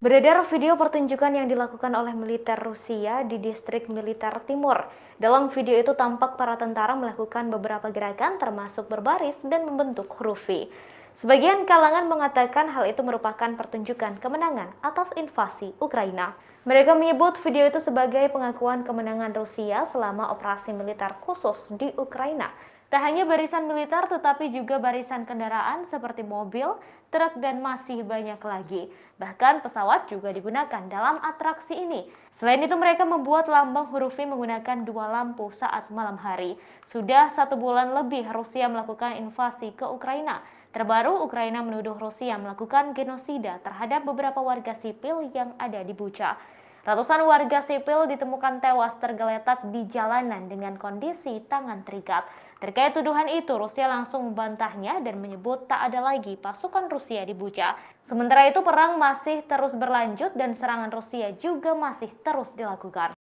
Beredar video pertunjukan yang dilakukan oleh militer Rusia di distrik militer timur. Dalam video itu tampak para tentara melakukan beberapa gerakan termasuk berbaris dan membentuk huruf V. Sebagian kalangan mengatakan hal itu merupakan pertunjukan kemenangan atas invasi Ukraina. Mereka menyebut video itu sebagai pengakuan kemenangan Rusia selama operasi militer khusus di Ukraina. Tak hanya barisan militer tetapi juga barisan kendaraan seperti mobil, truk, dan masih banyak lagi. Bahkan pesawat juga digunakan dalam atraksi ini. Selain itu mereka membuat lambang huruf V menggunakan dua lampu saat malam hari. Sudah 1 bulan lebih Rusia melakukan invasi ke Ukraina. Terbaru, Ukraina menuduh Rusia melakukan genosida terhadap beberapa warga sipil yang ada di Bucha. Ratusan warga sipil ditemukan tewas tergeletak di jalanan dengan kondisi tangan terikat. Terkait tuduhan itu, Rusia langsung membantahnya dan menyebut tak ada lagi pasukan Rusia di Bucha. Sementara itu, perang masih terus berlanjut dan serangan Rusia juga masih terus dilakukan.